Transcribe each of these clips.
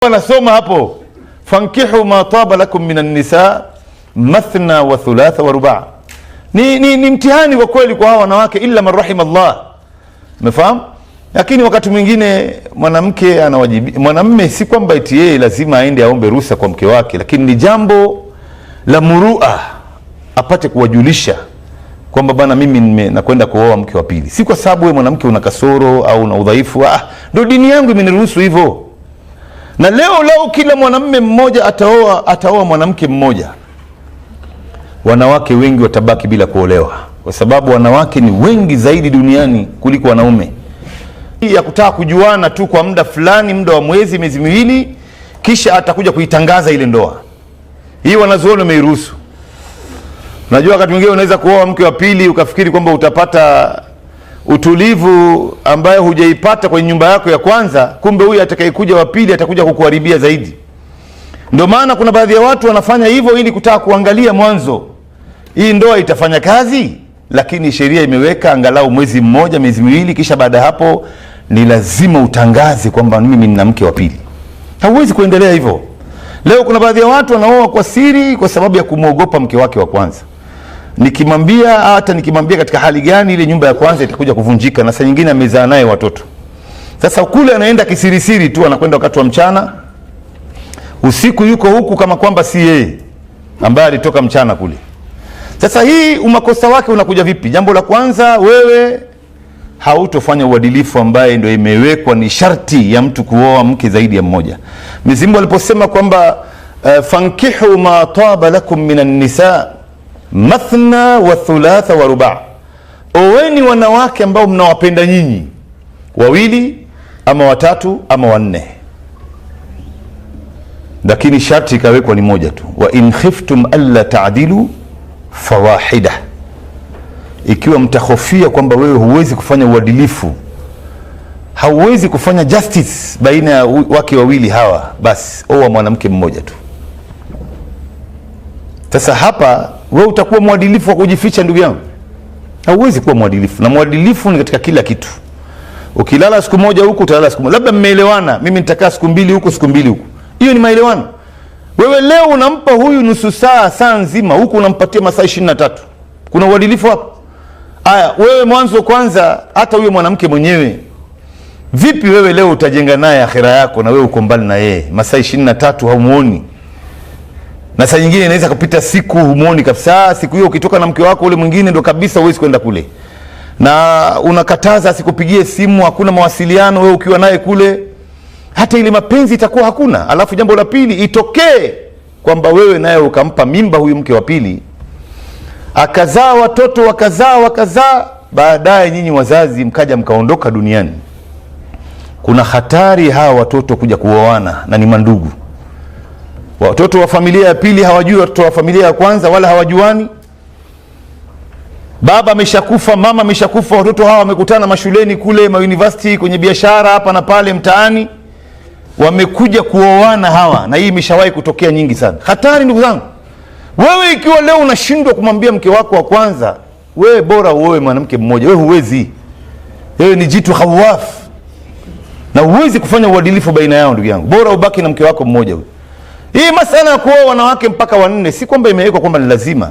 Wanasoma hapo, fankihu ma taba lakum minan nisa mathna wa thulatha wa ruba'. Ni mtihani kwa kweli kwa hawa wanawake, illa man rahim Allah. Umefahamu? Lakini wakati mwingine mwanamke anawajibi, mwanamume si kwamba eti yeye lazima aende aombe ruhusa kwa mke wake, lakini ni jambo la murua apate kuwajulisha kwamba bana, mimi nakwenda kuoa mke wa pili. Si kwa sababu wewe mwanamke una kasoro au una udhaifu, ndio dini yangu imeniruhusu hivyo. Na leo kila mwanamume mmoja ataoa mwanamke mmoja, wanawake wengi watabaki bila kuolewa, kwa sababu wanawake ni wengi zaidi duniani kuliko wanaume. Hii ya kutaka kujuana tu kwa muda fulani, muda wa miezi miwili, kisha atakuja kuitangaza ile ndoa, hii wanazuoni wameiruhusu. Unajua wakati mwingine unaweza kuoa mke wa pili ukafikiri kwamba utapata utulivu ambayo hujaipata kwenye nyumba yako ya kwanza, kumbe huyu atakayekuja wa pili atakuja kukuharibia zaidi. Ndio maana kuna baadhi ya watu wanafanya hivyo ili kutaka kuangalia mwanzo hii ndoa itafanya kazi, lakini sheria imeweka angalau mwezi mmoja, miezi miwili, kisha baada hapo ni lazima utangaze kwamba mimi nina mke wa pili. Hauwezi kuendelea hivyo. Leo kuna baadhi ya watu wanaoa kwa siri kwa sababu ya kumwogopa mke wake wa kwanza. Nikimwambia katika hali gani ile nyumba ya kwanza itakuja kuvunjika, na saa nyingine amezaa naye watoto. Sasa kule anaenda kisirisiri tu, anakwenda wakati wa mchana, usiku yuko huku kama kwamba si yeye ambaye alitoka mchana kule. Sasa hii umakosa wake unakuja vipi? Jambo la kwanza, wewe hautofanya uadilifu ambaye ndio imewekwa ni sharti ya mtu kuoa mke zaidi ya mmoja. Mwenyezi Mungu aliposema kwamba fankihu ma taba lakum minan nisa mathna wa thulatha wa ruba', oweni wanawake ambao mnawapenda nyinyi, wawili ama watatu ama wanne, lakini sharti ikawekwa ni moja tu. Wa in khiftum alla ta'dilu fawahida, ikiwa mtakhofia kwamba wewe huwezi kufanya uadilifu, hauwezi kufanya justice baina ya wake wawili hawa, basi oa mwanamke mmoja tu. Sasa hapa wewe utakuwa mwadilifu wa kujificha, ndugu yangu? Hauwezi kuwa mwadilifu, na mwadilifu ni katika kila kitu. Ukilala siku moja huku utalala siku moja, labda mmeelewana, mimi nitakaa siku mbili huku siku mbili huku, hiyo ni maelewano. Wewe leo unampa huyu nusu saa nzima, huku unampatia masaa 23, kuna uadilifu hapo? Aya, wewe mwanzo kwanza, hata huyo mwanamke mwenyewe vipi wewe leo utajenga naye akhira yako, na wewe uko mbali na yeye masaa 23 haumuoni, na saa nyingine inaweza kupita siku humuoni kabisa. Siku hiyo ukitoka na mke wako ule mwingine ndo kabisa huwezi kwenda kule, na unakataza asikupigie simu, hakuna mawasiliano wewe ukiwa naye kule, hata ile mapenzi itakuwa hakuna. Alafu jambo la pili, itokee kwamba wewe naye ukampa mimba huyu mke wa pili, akazaa watoto, wakazaa, baadaye nyinyi wazazi mkaja mkaondoka duniani, kuna hatari hawa watoto kuja kuoana na ni mandugu. Watoto wa familia ya pili hawajui watoto wa familia ya kwanza, wala hawajuani. Baba ameshakufa, mama ameshakufa, watoto hawa wamekutana mashuleni kule, university, kwenye biashara hapa na pale mtaani, wamekuja kuoana hawa, na hii imeshawahi kutokea nyingi sana. Hatari ndugu zangu. Wewe ikiwa leo unashindwa kumwambia mke wako wa kwanza, wewe bora uoe mwanamke mmoja. Wewe huwezi, wewe ni jitu khawaf, na huwezi kufanya uadilifu baina yao ndugu yangu. Bora ubaki na mke wako mmoja wewe. Hii masala ya kuoa wanawake mpaka wanne si kwamba imewekwa kwamba ni lazima,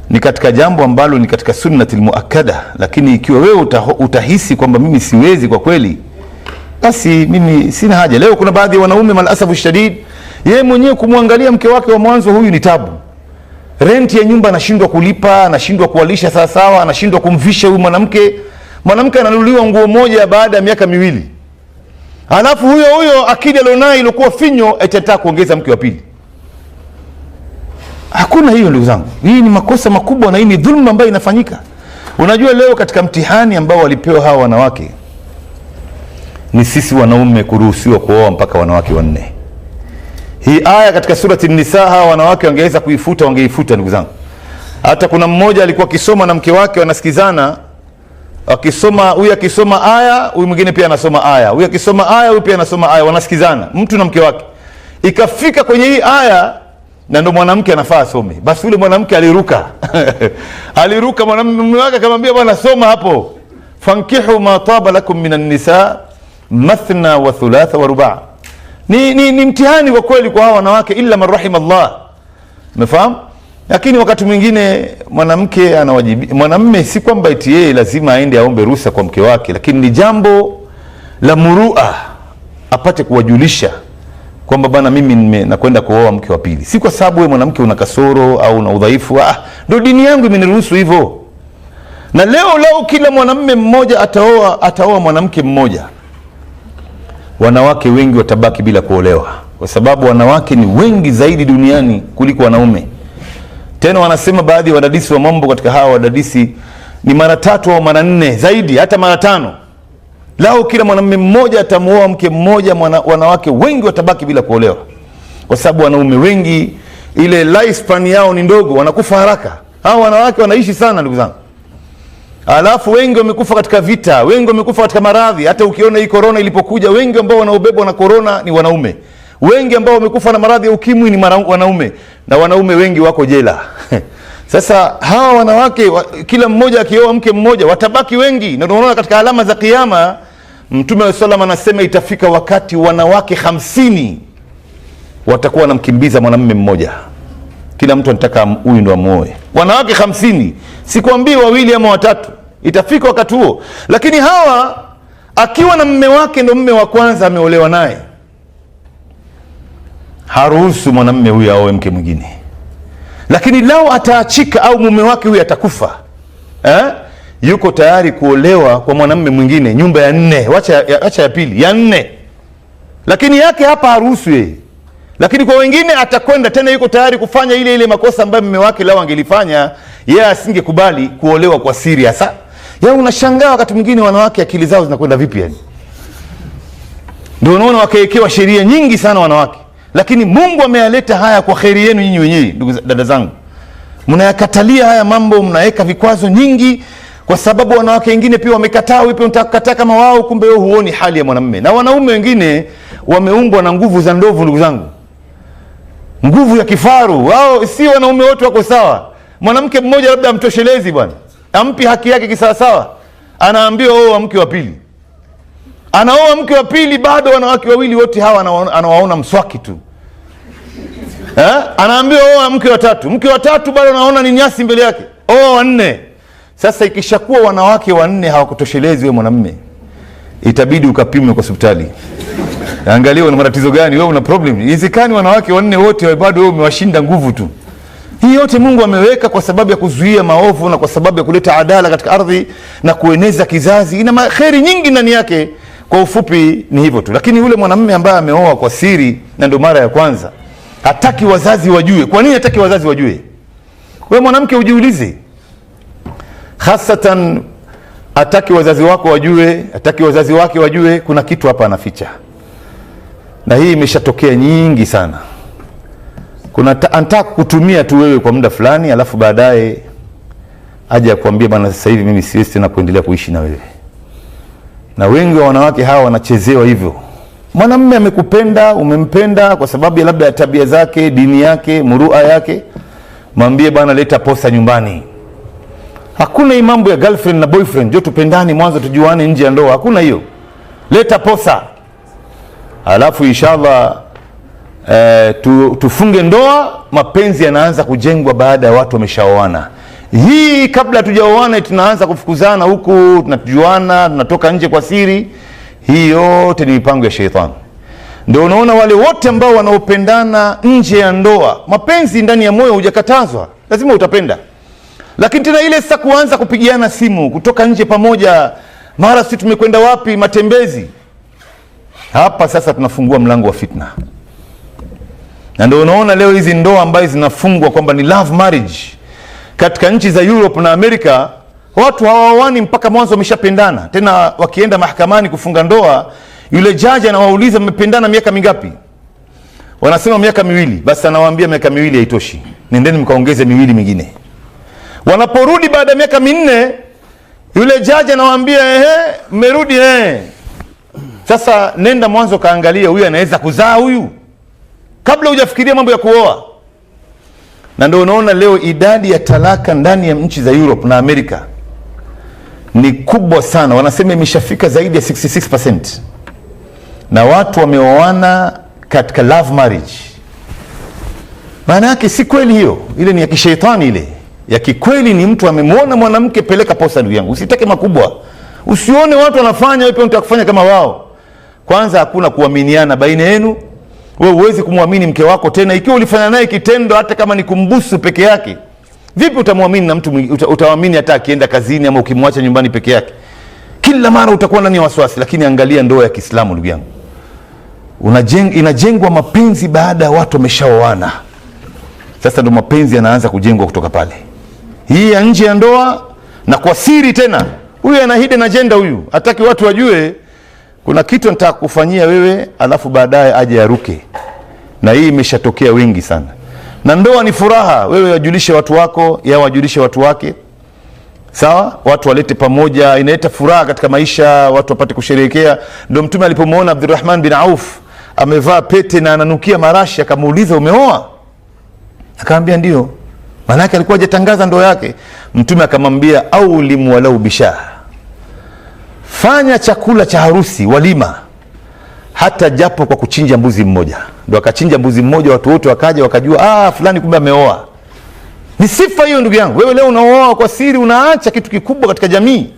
ni katika jambo ambalo ni katika sunnatul muakkada. Lakini ikiwa wewe utahisi kwamba mimi siwezi kwa kweli, basi mimi sina haja. Leo kuna baadhi ya wanaume malasafu shadid, yeye mwenyewe kumwangalia mke wake wa mwanzo huyu ni tabu. Renti ya nyumba anashindwa kulipa, anashindwa kuwalisha sawa, anashindwa kumvisha huyu mwanamke. Mwanamke ananunuliwa nguo moja baada ya miaka miwili. Halafu huyo akili alionayo ilikuwa finyo atataka kuongeza mke wa pili. Hakuna hiyo ndugu zangu. Hii ni makosa makubwa, na hii ni dhulma ambayo inafanyika. Unajua leo katika mtihani ambao walipewa hawa wanawake ni sisi wanaume kuruhusiwa kuoa mpaka wanawake wanne. Hii aya katika surati An-Nisa hawa wanawake wangeweza kuifuta, wangeifuta ndugu zangu. Hata kuna mmoja alikuwa akisoma na mke wake, wanasikizana, akisoma huyu akisoma aya, huyu mwingine pia anasoma aya, huyu akisoma aya, huyu pia anasoma aya, wanasikizana mtu na mke wake. Ikafika kwenye hii aya na ndo mwanamke anafaa asome, basi yule mwanamke aliruka aliruka, mwanamume wake akamwambia bwana soma hapo, fankihu ma taba lakum minan nisa mathna wa thulatha wa ruba', Ni mtihani kwa kweli kwa hawa wanawake, illa man rahim Allah. Umefahamu? Lakini wakati mwingine mwanamke mwanamume si kwamba eti yeye lazima aende aombe ruhusa kwa mke wake, lakini ni jambo la murua apate kuwajulisha kwamba bana, mimi nakwenda kuoa mke wa pili. Si kwa sababu wewe mwanamke una kasoro au una udhaifu, ndio dini yangu imeniruhusu hivyo. Na leo kila mwanamume mmoja ataoa mwanamke mmoja, wanawake wengi watabaki bila kuolewa, kwa sababu wanawake ni wengi zaidi duniani kuliko wanaume. Tena wanasema baadhi ya wadadisi wa mambo, katika hawa wadadisi, ni mara 3 au mara 4 zaidi, hata mara 5. Lao kila mwanamume mmoja atamuoa mke mmoja, wanawake wengi watabaki bila kuolewa, kwa sababu wanaume wengi ile lifespan yao ni ndogo, wanakufa haraka. Hao wanawake wanaishi sana ndugu zangu. Alafu wengi wamekufa katika vita, wengi wamekufa katika maradhi. Hata ukiona hii corona ilipokuja, wengi ambao wanaobebwa na corona ni wanaume. Wengi ambao wamekufa na maradhi ya ukimwi ni wanaume, na wanaume wengi wako jela. Sasa hawa wanawake kila mmoja akioa mke mmoja watabaki wengi, na tunaona katika alama za kiyama Mtume wa sallam anasema itafika wakati wanawake 50 watakuwa wanamkimbiza mwanamume mmoja. Kila mtu anataka huyu ndo amuoe. Wanawake 50, sikwambii 2 ama 3. Itafika wakati huo. Lakini hawa akiwa na mume wake ndo mume wa kwanza ameolewa naye, haruhusu mwanamume huyu aoe mke mwingine. Lakini lao ataachika au mume wake huyu atakufa, yuko tayari kuolewa kwa mwanamume mwingine, nyumba ya 4, wacha ya pili, ya 4. Lakini yake hapa haruhusu yeye. Lakini kwa wengine atakwenda tena, yuko tayari kufanya ile makosa ambayo mume wake lao angelifanya, yeye asingekubali kuolewa kwa siri. Hasa unashangaa wakati mwingine wanawake akili zao zinakwenda vipi yani. Ndio unaona wakaekewa sheria nyingi sana wanawake. Lakini Mungu ameyaleta haya kwa kheri yenu nyinyi wenyewe, ndugu dada zangu. Mnayakatalia haya mambo, mnaweka vikwazo nyingi, kwa sababu wanawake wengine pia wamekataa. Wewe unataka kukataa kama wao, kumbe wewe huoni hali ya mwanamume. Na wanaume wengine wameumbwa na nguvu za ndovu ndugu zangu, nguvu ya kifaru. Wao si wanaume wote wako sawa. Mwanamke mmoja labda amtoshelezi bwana, ampi haki yake kisawasawa, anaambiwa oa mke wa pili. Anaoa mke wa pili, bado wanawake wawili wote hawa anawaona mswaki tu. Anaambiwa oa mke wa 3. Mke wa 3 bado anaona ni nyasi mbele yake. Oa wa 4. Sasa ikishakuwa wanawake wa 4 hawakutoshelezi wewe mwanamume, itabidi ukapimwe kwa hospitali. Angalia una matatizo gani, wewe una problem. Inawezekani wanawake wa 4 wote bado wewe umewashinda nguvu tu. Hii yote Mungu ameweka kwa sababu ya kuzuia maovu na kwa sababu ya kuleta adala katika ardhi na kueneza kizazi. Ina kheri nyingi ndani yake. Kwa ufupi ni hivyo tu. Lakini yule mwanamume ambaye ameoa kwa siri na ndo mara ya kwanza, hataki wazazi wajue. Kwa nini hataki wazazi wajue? Wewe mwanamke ujiulize. Hasatan hataki wazazi wako wajue, hataki wazazi wake wajue, kuna kitu hapa anaficha. Na hii imeshatokea nyingi sana. Anataka kutumia tu wewe kwa muda fulani, alafu baadaye aje akwambia bana, sasa hivi mimi siwezi tena kuendelea kuishi na wewe. Na wengi wa wanawake hawa wanachezewa hivyo. Mwanamume amekupenda, umempenda kwa sababu ya labda ya tabia zake, dini yake, murua yake. Mwambie bana, leta posa nyumbani. Hakuna hii mambo ya girlfriend na boyfriend, ndio tupendani mwanzo tujuane nje ya ndoa. Hakuna hiyo. Leta posa. Alafu inshallah tufunge ndoa. Mapenzi yanaanza kujengwa baada ya watu wameshaoana. Hii kabla tujaoana tunaanza kufukuzana huku, tunatujuana, tunatoka nje kwa siri. Hii yote ni mipango ya shetani. Ndio unaona wale wote ambao wanaopendana nje ya ndoa, mapenzi ndani ya moyo hujakatazwa, lazima utapenda. Lakini tena ile sasa kuanza kupigiana simu, kutoka nje pamoja, mara si tumekwenda wapi, matembezi. Hapa sasa tunafungua mlango wa fitna. Na ndio unaona leo hizi ndoa ambazo zinafungwa kwamba ni love marriage, katika nchi za Europe na Amerika, watu hawaoani mpaka mwanzo wameshapendana. Tena wakienda mahakamani kufunga ndoa, yule jaji anawauliza mmependana miaka mingapi? Wanasema miaka 2. Basi anawaambia miaka 2 haitoshi, nendeni mkaongeze 2 mingine. Wanaporudi baada ya miaka 4, yule jaji anawaambia mmerudi sasa nenda mwanzo kaangalia huyu anaweza kuzaa huyu, kabla hujafikiria mambo ya kuoa. Na ndio unaona leo idadi ya talaka ndani ya nchi za Europe na Amerika ni kubwa sana. Wanasema imeshafika zaidi ya 66%. Na watu wameoana katika love marriage. Maana yake si kweli hiyo, ile ni ya kishaitani. Ile ya kikweli ni mtu amemwona mwanamke, peleka posa ndugu yangu, usitake makubwa. Usione watu wanafanya wewe pia unataka kufanya kama wao. Kwanza hakuna kuaminiana baina yenu. Wewe huwezi kumwamini mke wako tena ikiwa ulifanya naye kitendo hata kama ni kumbusu peke yake. Vipi utamwamini na mtu utaamini hata akienda kazini ama ukimwacha nyumbani peke yake? Kila mara utakuwa ndani ya wasiwasi. Lakini angalia ndoa ya Kiislamu ndugu yangu. Inajengwa mapenzi baada ya watu wameshaoana. Sasa ndo mapenzi yanaanza kujengwa kutoka pale. Hii ya nje ya ndoa na kwa siri tena. Huyu ana hidden agenda huyu. Hataki watu wajue kuna kitu nataka kufanyia wewe alafu baadaye aje aruke. Na hii imeshatokea wengi sana. Na ndoa ni furaha, wewe wajulishe watu wako, yeye wajulishe watu wake. Sawa? Watu walete pamoja, inaleta furaha katika maisha, watu wapate kusherehekea. Ndio Mtume alipomuona Abdurrahman bin Auf amevaa pete na ananukia marashi, akamuuliza umeoa? Akamwambia ndio. Maana yake alikuwa hajatangaza ndoa yake. Mtume akamwambia aulim walau bisha, fanya chakula cha harusi, walima, hata japo kwa kuchinja mbuzi mmoja. Ndio akachinja mbuzi mmoja, watu wote wakaja wakajua fulani kumbe ameoa. Ni sifa hiyo ndugu yangu. Wewe leo unaoa kwa siri, unaacha kitu kikubwa katika jamii.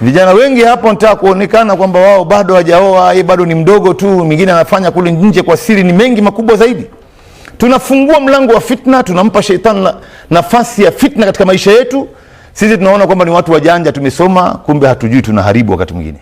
Vijana wengi hapo wanataka kuonekana kwamba wao bado hawajaoa, yeye bado ni mdogo tu, mwingine anafanya kule nje kwa siri, ni mengi makubwa zaidi. Tunafungua mlango wa fitna, tunampa shetani nafasi ya fitna katika maisha yetu. Sisi tunaona kwamba ni watu wajanja, tumesoma, kumbe hatujui tunaharibu wakati mwingine.